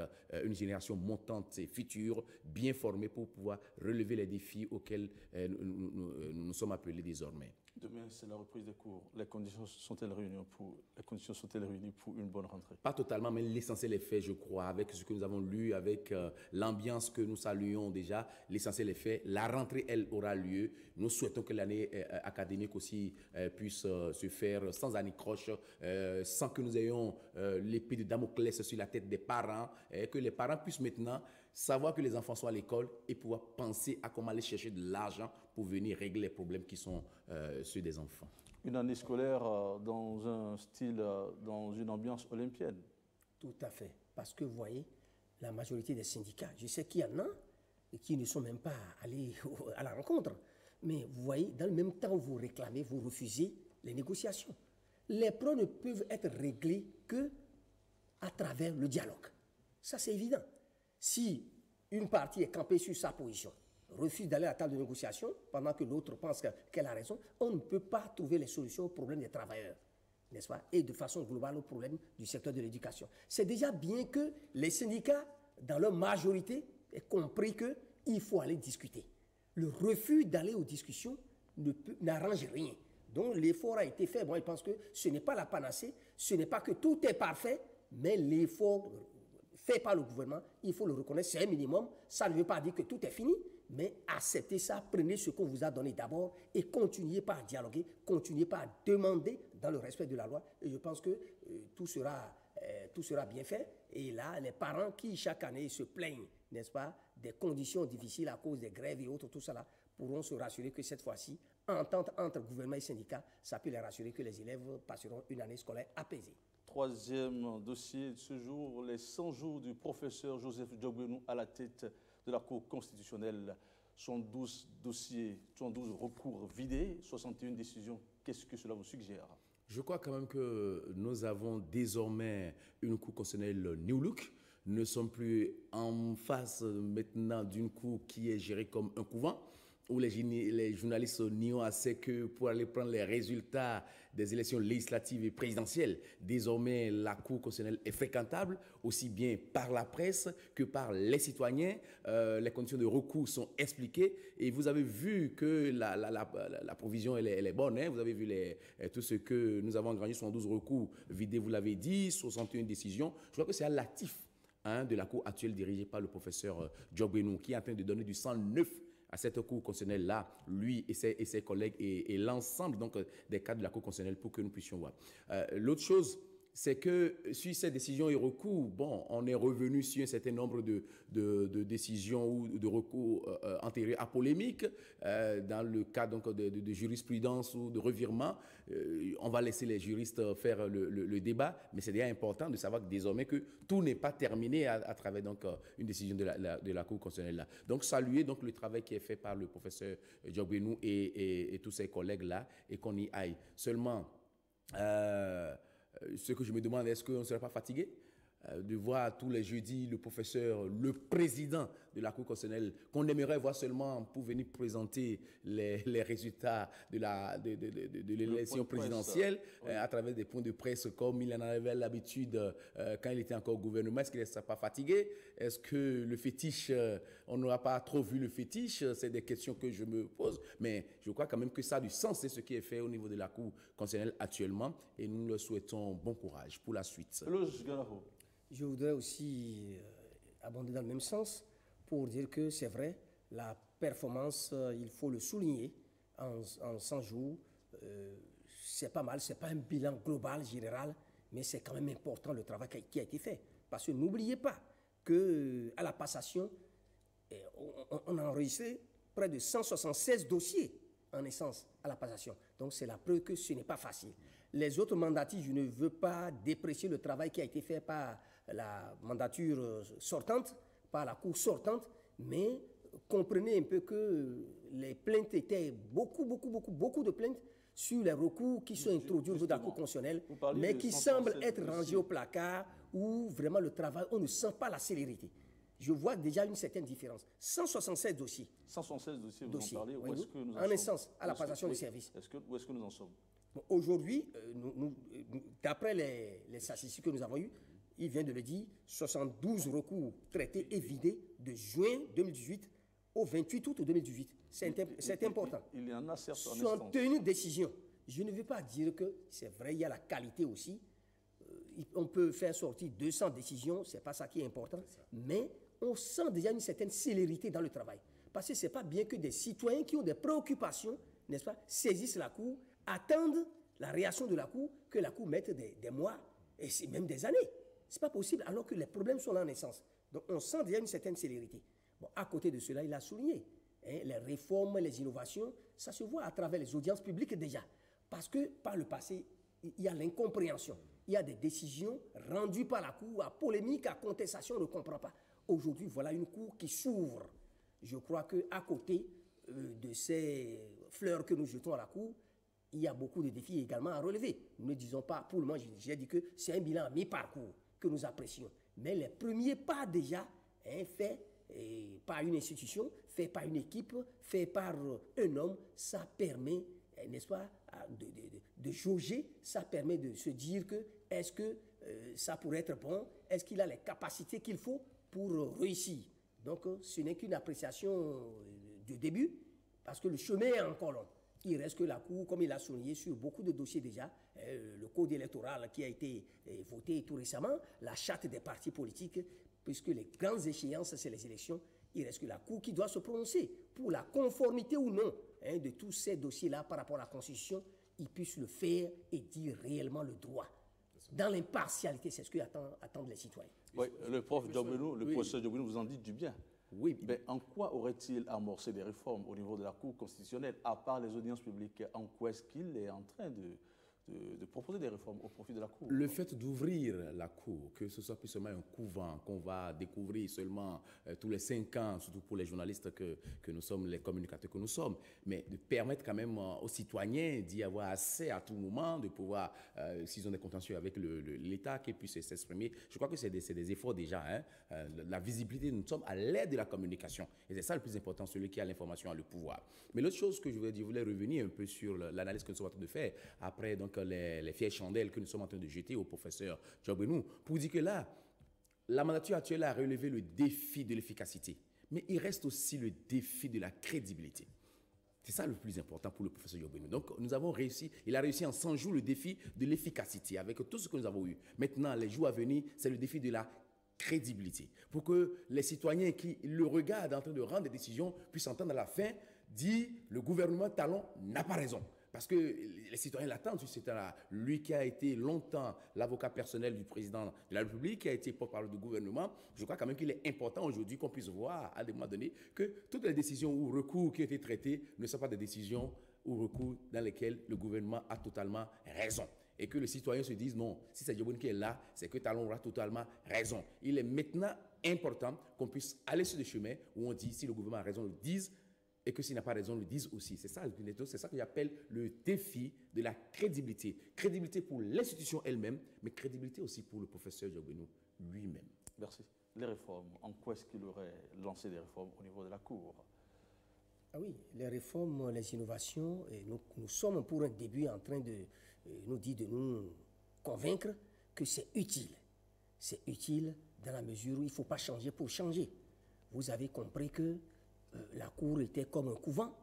une génération montante et future, bien formée pour pouvoir relever les défis auxquels nous sommes appelés désormais. Demain, c'est la reprise des cours. Les conditions sont-elles réunies pour une bonne rentrée? Pas totalement, mais l'essentiel est fait, je crois, avec ce que nous avons lu, avec l'ambiance que nous saluons déjà. L'essentiel est fait. La rentrée, elle, aura lieu. Nous souhaitons que l'année académique aussi puisse se faire sans anicroche, sans que nous ayons l'épée de Damoclès sur la tête des parents, et que les parents puissent maintenant savoir que les enfants sont à l'école et pouvoir penser à comment aller chercher de l'argent pour venir régler les problèmes qui sont ceux des enfants. Une année scolaire dans un style, dans une ambiance olympienne. Tout à fait. Parce que vous voyez, la majorité des syndicats, je sais qu'il y en a et qui ne sont même pas allés à la rencontre. Mais vous voyez, dans le même temps, vous réclamez, vous refusez les négociations. Les problèmes ne peuvent être réglés qu'à travers le dialogue. Ça, c'est évident. Si une partie est campée sur sa position, refuse d'aller à la table de négociation pendant que l'autre pense qu'elle a raison, on ne peut pas trouver les solutions aux problèmes des travailleurs, n'est-ce pas? Et de façon globale aux problèmes du secteur de l'éducation. C'est déjà bien que les syndicats, dans leur majorité, aient compris qu'il faut aller discuter. Le refus d'aller aux discussions n'arrange rien. Donc l'effort a été fait. Moi, je pense que ce n'est pas la panacée, ce n'est pas que tout est parfait, mais l'effort fait par le gouvernement, il faut le reconnaître, c'est un minimum. Ça ne veut pas dire que tout est fini, mais acceptez ça, prenez ce qu'on vous a donné d'abord et continuez par dialoguer, continuez par demander dans le respect de la loi. Et je pense que tout sera bien fait. Et là, les parents qui chaque année se plaignent n'est-ce pas, des conditions difficiles à cause des grèves et autres, tout ça là, pourront se rassurer que cette fois-ci, entente entre gouvernement et syndicats, ça peut les rassurer que les élèves passeront une année scolaire apaisée. Troisième dossier de ce jour, les 100 jours du professeur Joseph Diogbenou à la tête de la Cour constitutionnelle. 112 dossiers, 112 recours vidés, 61 décisions. Qu'est-ce que cela vous suggère? Je crois quand même que nous avons désormais une Cour constitutionnelle new look. Nous ne sommes plus en face maintenant d'une Cour qui est gérée comme un couvent, où les journalistes n'y ont assez que pour aller prendre les résultats des élections législatives et présidentielles. Désormais, la Cour constitutionnelle est fréquentable, aussi bien par la presse que par les citoyens. Les conditions de recours sont expliquées et vous avez vu que la provision elle est bonne. Hein? Vous avez vu tout ce que nous avons engrangé, 72 recours vidés, vous l'avez dit, 61 décisions. Je crois que c'est à l'actif de la Cour actuelle dirigée par le professeur Diogbenou qui est en train de donner du sang neuf à cette Cour constitutionnelle-là, lui et ses collègues et l'ensemble donc des cadres de la Cour constitutionnelle pour que nous puissions voir. L'autre chose, c'est que sur ces décisions et recours, bon, on est revenu sur un certain nombre de décisions ou de recours antérieurs à polémique dans le cas donc de jurisprudence ou de revirement. On va laisser les juristes faire le débat, mais c'est déjà important de savoir que désormais que tout n'est pas terminé à travers donc une décision de la Cour constitutionnelle là. Donc saluer donc le travail qui est fait par le professeur Diogbenou et tous ses collègues là et qu'on y aille. Seulement ce que je me demande, est-ce qu'on ne serait pas fatigué de voir tous les jeudis le professeur, le président de la Cour constitutionnelle, qu'on aimerait voir seulement pour venir présenter les résultats de l'élection présidentielle à travers des points de presse comme il en avait l'habitude quand il était encore au gouvernement. Est-ce qu'il ne serait pas fatigué? Est-ce que le fétiche, on n'aura pas trop vu le fétiche? C'est des questions que je me pose, mais je crois quand même que ça a du sens, c'est ce qui est fait au niveau de la Cour constitutionnelle actuellement et nous leur souhaitons bon courage pour la suite. Je voudrais aussi abonder dans le même sens pour dire que c'est vrai, la performance, il faut le souligner, en 100 jours, c'est pas mal, c'est pas un bilan global, général, mais c'est quand même important le travail qui a été fait. Parce que n'oubliez pas qu'à la passation, on a enregistré près de 176 dossiers en essence à la passation. Donc c'est la preuve que ce n'est pas facile. Les autres mandatis, je ne veux pas déprécier le travail qui a été fait par la mandature sortante, par la Cour sortante, mais comprenez un peu que les plaintes étaient beaucoup de plaintes sur les recours qui sont introduits au niveau de la Cour constitutionnelle, mais qui semblent être rangés au placard, où vraiment le travail, on ne sent pas la célérité. Je vois déjà une certaine différence. 176 dossiers. 176 dossiers, vous en parlez. Oui, où est-ce que nous en en sommes? essence, à la passation des services. Où est-ce que nous en sommes? Aujourd'hui, d'après les statistiques que nous avons eues, il vient de le dire, 72 recours traités et vidés de juin 2018 au 28 août 2018. C'est important. Il y en a certes en Sont tenues décision. Je ne veux pas dire que c'est vrai, il y a la qualité aussi. On peut faire sortir 200 décisions, ce n'est pas ça qui est important, mais on sent déjà une certaine célérité dans le travail. Parce que ce n'est pas bien que des citoyens qui ont des préoccupations, n'est-ce pas, saisissent la Cour, attendent la réaction de la Cour, que la Cour mette des mois et même des années. Ce n'est pas possible alors que les problèmes sont là en essence. Donc on sent déjà une certaine célérité. Bon, à côté de cela, il a souligné, hein, les réformes, les innovations, ça se voit à travers les audiences publiques déjà. Parce que par le passé, il y a l'incompréhension. Il y a des décisions rendues par la Cour à polémique, à contestation, on ne comprend pas. Aujourd'hui, voilà une Cour qui s'ouvre. Je crois qu'à côté de ces fleurs que nous jetons à la Cour, il y a beaucoup de défis également à relever. Nous ne disons pas, pour le moment, j'ai dit que c'est un bilan à mi-parcours que nous apprécions. Mais les premiers pas déjà faits par une institution, faits par une équipe, faits par un homme, ça permet, n'est-ce pas, de jauger, ça permet de se dire que est-ce que ça pourrait être bon, est-ce qu'il a les capacités qu'il faut pour réussir. Donc ce n'est qu'une appréciation du début, parce que le chemin est encore long. Il reste que la Cour, comme il a souligné sur beaucoup de dossiers déjà, le code électoral qui a été voté tout récemment, la charte des partis politiques, puisque les grandes échéances, c'est les élections, il reste que la Cour qui doit se prononcer pour la conformité ou non de tous ces dossiers-là par rapport à la Constitution, ils puissent le faire et dire réellement le droit. dans l'impartialité. C'est ce que attendent les citoyens. Oui, le professeur Diogbenou vous en dit du bien. Oui. Mais en quoi aurait-il amorcé des réformes au niveau de la Cour constitutionnelle, à part les audiences publiques? En quoi est-ce qu'il est en train de proposer des réformes au profit de la Cour? Le fait d'ouvrir la Cour, que ce soit plus seulement un couvent qu'on va découvrir seulement tous les 5 ans, surtout pour les journalistes que nous sommes, les communicateurs que nous sommes, mais de permettre quand même aux citoyens d'y avoir accès à tout moment, de pouvoir, s'ils ont des contentieux avec l'État, qu'ils puissent s'exprimer. Je crois que c'est des efforts déjà. Hein. La visibilité, nous sommes à l'aide de la communication. Et c'est ça le plus important, celui qui a l'information a le pouvoir. Mais l'autre chose que je voulais revenir un peu sur l'analyse que nous sommes en train de faire, après donc les fières chandelles que nous sommes en train de jeter au professeur Diogbenou, pour dire que là, la mandature actuelle a relevé le défi de l'efficacité, mais il reste aussi le défi de la crédibilité. C'est ça le plus important pour le professeur Diogbenou. Donc, nous avons réussi, il a réussi en 100 jours le défi de l'efficacité avec tout ce que nous avons eu. Maintenant, les jours à venir, c'est le défi de la crédibilité. Pour que les citoyens qui le regardent en train de rendre des décisions puissent entendre à la fin dire le gouvernement Talon n'a pas raison. Parce que les citoyens l'attendent, c'est lui qui a été longtemps l'avocat personnel du président de la République, qui a été porte-parole du gouvernement. Je crois quand même qu'il est important aujourd'hui qu'on puisse voir à des moments donnés que toutes les décisions ou recours qui ont été traités ne sont pas des décisions ou recours dans lesquels le gouvernement a totalement raison. Et que le citoyen se dise non, si c'est Diogbenou qui est là, c'est que Talon aura totalement raison. Il est maintenant important qu'on puisse aller sur des chemins où on dit si le gouvernement a raison, le dise, et que s'il n'a pas raison, le disent aussi. C'est ça que j'appelle le défi de la crédibilité. Crédibilité pour l'institution elle-même, mais crédibilité aussi pour le professeur Diogbenou lui-même. Merci. Les réformes, en quoi est-ce qu'il aurait lancé des réformes au niveau de la Cour? Ah oui, les réformes, les innovations, et nous sommes pour un début en train de nous convaincre que c'est utile. C'est utile dans la mesure où il ne faut pas changer pour changer. Vous avez compris que la cour était comme un couvent.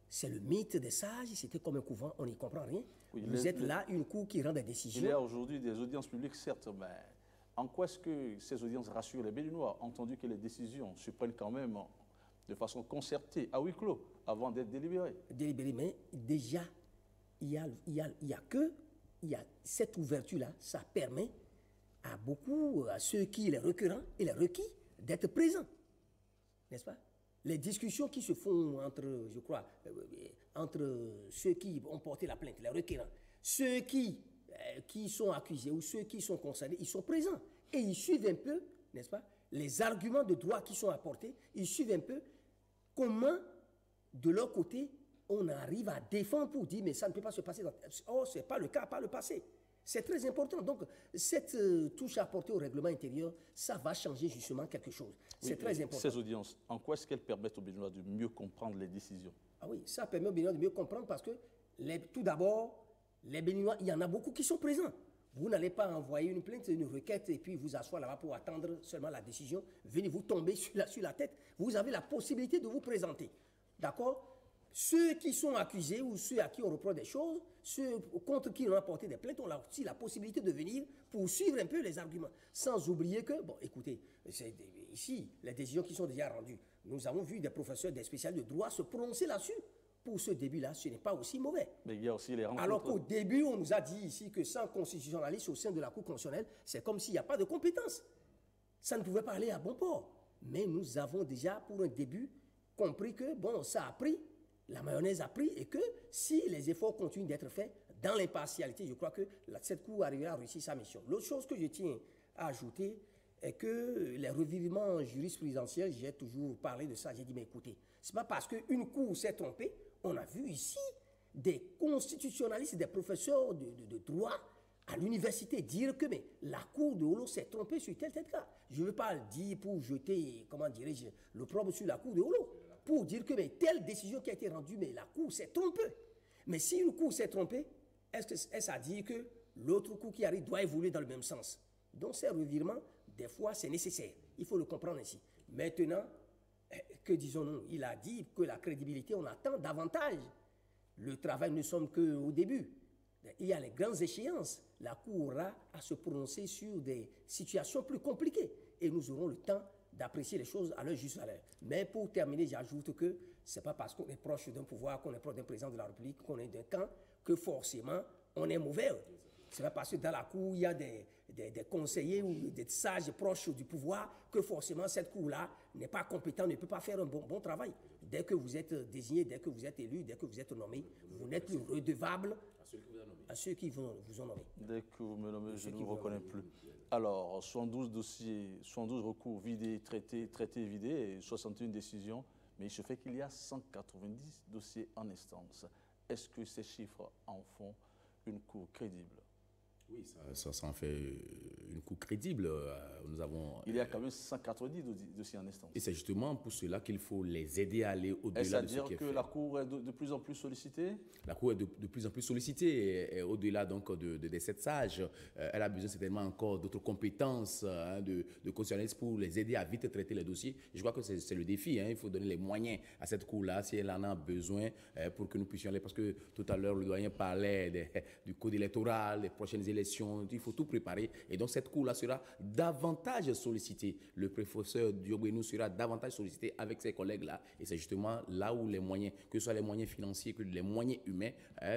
C'est le mythe des sages, c'était comme un couvent, on n'y comprend rien. Oui, vous êtes là, une cour qui rend des décisions. Il y a aujourd'hui des audiences publiques, certes, mais en quoi est-ce que ces audiences rassurent les Béninois, entendu que les décisions se prennent quand même de façon concertée, à huis clos, avant d'être délibérées? Délibérées, mais déjà, il y a cette ouverture-là, ça permet à ceux qui, les requérants et les requis, d'être présents, n'est-ce pas? Les discussions qui se font entre ceux qui ont porté la plainte, les requérants, ceux qui sont accusés ou ceux qui sont concernés, ils sont présents. Et ils suivent un peu, n'est-ce pas, les arguments de droit qui sont apportés, ils suivent un peu comment, de leur côté, on arrive à défendre pour dire, mais ça ne peut pas se passer. Oh, ce n'est pas le cas par le passé. C'est très important. Donc, cette touche apportée au règlement intérieur, ça va changer justement quelque chose. C'est très important. Ces audiences, en quoi est-ce qu'elles permettent aux Béninois de mieux comprendre les décisions? Ah oui, ça permet aux Béninois de mieux comprendre parce que, tout d'abord, les Béninois, il y en a beaucoup qui sont présents. Vous n'allez pas envoyer une plainte, une requête et puis vous asseoir là-bas pour attendre seulement la décision. Venez vous tomber sur la tête. Vous avez la possibilité de vous présenter. D'accord? Ceux qui sont accusés ou ceux à qui on reproche des choses, ceux contre qui on a porté des plaintes, on a aussi la possibilité de venir pour suivre un peu les arguments. Sans oublier que, bon, écoutez, ici, les décisions qui sont déjà rendues, nous avons vu des professeurs, des spécialistes de droit se prononcer là-dessus. Pour ce début-là, ce n'est pas aussi mauvais. Mais il y a aussi les rencontres. Alors qu'au début, on nous a dit ici que sans constitutionnaliste au sein de la Cour constitutionnelle, c'est comme s'il n'y a pas de compétence. Ça ne pouvait pas aller à bon port. Mais nous avons déjà, pour un début, compris que, bon, ça a pris. La mayonnaise a pris et que si les efforts continuent d'être faits dans l'impartialité, je crois que cette Cour arrivera à réussir sa mission. L'autre chose que je tiens à ajouter est que les revirements jurisprudentiels, j'ai toujours parlé de ça, j'ai dit, mais écoutez, ce n'est pas parce qu'une Cour s'est trompée, on a vu ici des constitutionnalistes et des professeurs de droit à l'université dire que mais, la Cour de Holo s'est trompée sur tel cas. Je ne veux pas le dire pour jeter, comment dirais-je, l'opprobre sur la Cour de Holo. Pour dire que mais, telle décision qui a été rendue, mais la Cour s'est trompée. Mais si une Cour s'est trompée, est-ce à dire que l'autre Cour qui arrive doit évoluer dans le même sens? Donc ces revirements, des fois, c'est nécessaire. Il faut le comprendre ainsi. Maintenant, que disons-nous? Il a dit que la crédibilité, on attend davantage. Le travail ne sommes qu'au début. Il y a les grandes échéances. La Cour aura à se prononcer sur des situations plus compliquées. Et nous aurons le temps d'apprécier les choses à leur juste valeur. Mais pour terminer, j'ajoute que ce n'est pas parce qu'on est proche d'un pouvoir, qu'on est proche d'un président de la République, qu'on est d'un camp, que forcément on est mauvais. Ce n'est pas parce que dans la cour, il y a des conseillers ou des sages proches du pouvoir que forcément cette cour-là n'est pas compétente, ne peut pas faire un bon travail. Dès que vous êtes désigné, dès que vous êtes élu, dès que vous êtes nommé, vous n'êtes plus redevable à ceux qui vous ont nommé. Dès que vous me nommez, je ne vous reconnais plus. Alors, 72 dossiers, 72 recours vidés, traités vidés, et 61 décisions, mais il se fait qu'il y a 190 dossiers en instance. Est-ce que ces chiffres en font une cour crédible? Oui, ça en fait une cour crédible. Nous avons. Il y a quand même 190 dossiers en instance. Et c'est justement pour cela qu'il faut les aider à aller au-delà de ce qui est fait. C'est-à-dire que la Cour est de plus en plus sollicitée? La Cour est de plus en plus sollicitée. Et au-delà donc de cette sage, elle a besoin certainement encore d'autres compétences de constitutionnalistes pour les aider à vite traiter les dossiers. Je crois que c'est le défi. Il faut donner les moyens à cette Cour-là si elle en a besoin pour que nous puissions aller. Parce que tout à l'heure, le doyen parlait du code électoral, des prochaines élections. Il faut tout préparer. Et donc, cette cour-là sera davantage sollicitée. Le professeur Diogbenou sera davantage sollicité avec ses collègues-là. Et c'est justement là où les moyens, que ce soit les moyens financiers, que les moyens humains,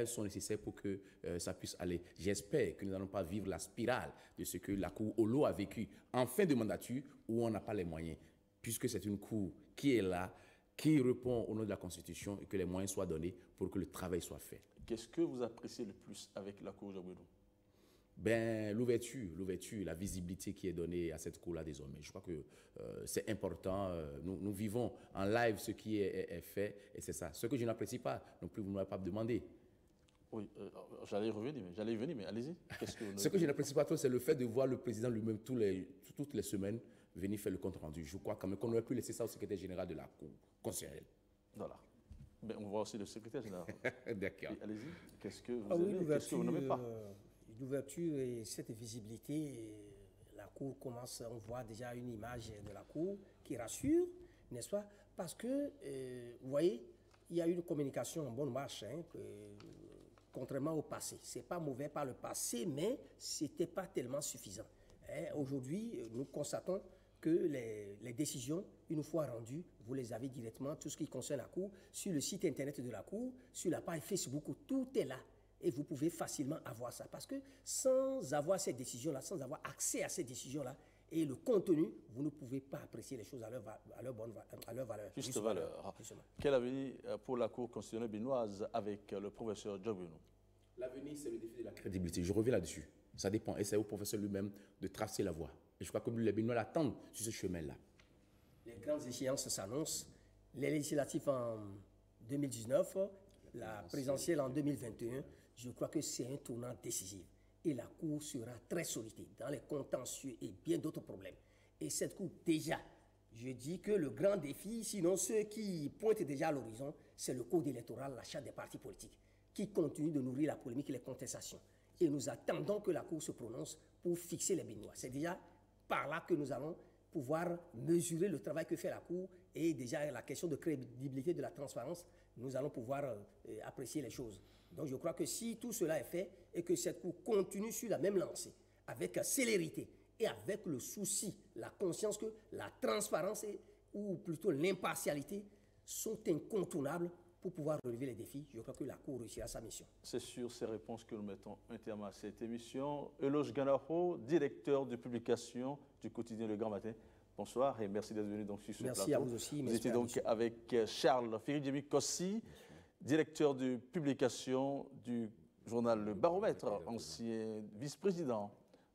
sont nécessaires pour que ça puisse aller. J'espère que nous n'allons pas vivre la spirale de ce que la cour Olo a vécu en fin de mandature où on n'a pas les moyens. Puisque c'est une cour qui est là, qui répond au nom de la Constitution et que les moyens soient donnés pour que le travail soit fait. Qu'est-ce que vous appréciez le plus avec la cour Diogbenou? Ben, l'ouverture, la visibilité qui est donnée à cette cour-là désormais. Je crois que c'est important. Nous vivons en live ce qui est fait et c'est ça. Ce que je n'apprécie pas, non plus, vous ne m'avez pas demandé. Oui, j'allais y venir, mais allez-y. Ce que je n'apprécie pas trop, c'est le fait de voir le président lui-même toutes les semaines venir faire le compte rendu. Je crois quand même qu'on aurait pu laisser ça au secrétaire général de la Cour constitutionnelle. Voilà. Mais on voit aussi le secrétaire général. D'accord. Allez-y. Qu'est-ce que vous aimez, qu'est-ce que vous n'aimez pas? L'ouverture et cette visibilité, la Cour commence, on voit déjà une image de la Cour qui rassure, n'est-ce pas? Parce que, vous voyez, il y a une communication en bonne marche, contrairement au passé. Ce n'est pas mauvais par le passé, mais ce n'était pas tellement suffisant. Aujourd'hui, nous constatons que les décisions, une fois rendues, vous les avez directement, tout ce qui concerne la Cour, sur le site internet de la Cour, sur la page Facebook, tout est là. Et vous pouvez facilement avoir ça. Parce que sans avoir ces décisions-là, sans avoir accès à ces décisions-là, et le contenu, vous ne pouvez pas apprécier les choses à leur valeur. Juste valeur. Quel avenir pour la Cour constitutionnelle béninoise avec le professeur Diogbenou? L'avenir, c'est le défi de la crédibilité. Je reviens là-dessus. Ça dépend. Et c'est au professeur lui-même de tracer la voie. Et je crois que les Béninois l'attendent sur ce chemin-là. Les grandes échéances s'annoncent. Les législatives en 2019, la présidentielle en 2021, je crois que c'est un tournant décisif. Et la Cour sera très sollicitée dans les contentieux et bien d'autres problèmes. Et cette Cour, déjà, je dis que le grand défi, sinon ceux qui pointent déjà à l'horizon, c'est le code électoral, l'achat des partis politiques, qui continue de nourrir la polémique et les contestations. Et nous attendons que la Cour se prononce pour fixer les Béninois. C'est déjà par là que nous allons pouvoir mesurer le travail que fait la Cour et déjà la question de crédibilité, de la transparence, nous allons pouvoir apprécier les choses. Donc je crois que si tout cela est fait et que cette Cour continue sur la même lancée, avec célérité et avec le souci, la conscience que la transparence ou plutôt l'impartialité sont incontournables pour pouvoir relever les défis, je crois que la Cour réussira sa mission. C'est sur ces réponses que nous mettons un terme à cette émission. Eloge Ganaho, directeur de publication du quotidien Le Grand Matin. Bonsoir et merci d'être venu donc sur ce plateau. Merci à vous aussi. Vous étiez donc avec Charles Feridjemi Kossi, directeur de publication du journal Le Baromètre, ancien vice-président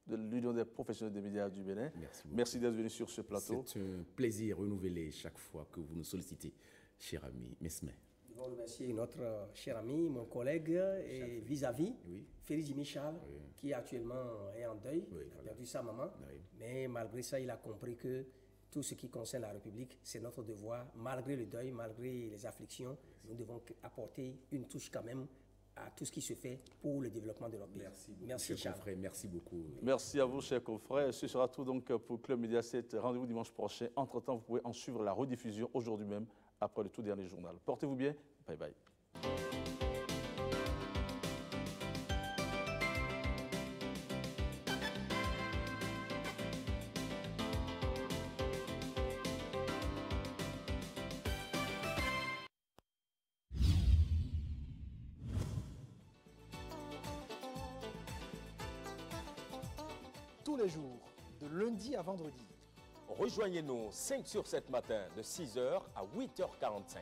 de l'Union des professionnels des médias du Bénin. Merci d'être venu sur ce plateau. C'est un plaisir renouvelé chaque fois que vous nous sollicitez, cher ami Mesme. Nous voulons remercier notre cher ami, mon collègue et vis-à-vis, Feridjemi Charles, qui actuellement est en deuil, il a perdu sa maman, mais malgré ça, il a compris que tout ce qui concerne la République, c'est notre devoir, malgré le deuil, malgré les afflictions, nous devons apporter une touche quand même à tout ce qui se fait pour le développement de notre pays. Merci Charles. Confrère, merci beaucoup. Merci à vous, chers confrères. Ce sera tout donc pour Club Média 7. Rendez-vous dimanche prochain. Entre-temps, vous pouvez en suivre la rediffusion aujourd'hui même, après le tout dernier journal. Portez-vous bien. Bye bye. tous les jours, de lundi à vendredi. Rejoignez-nous 5 sur 7 matin de 6h à 8h45.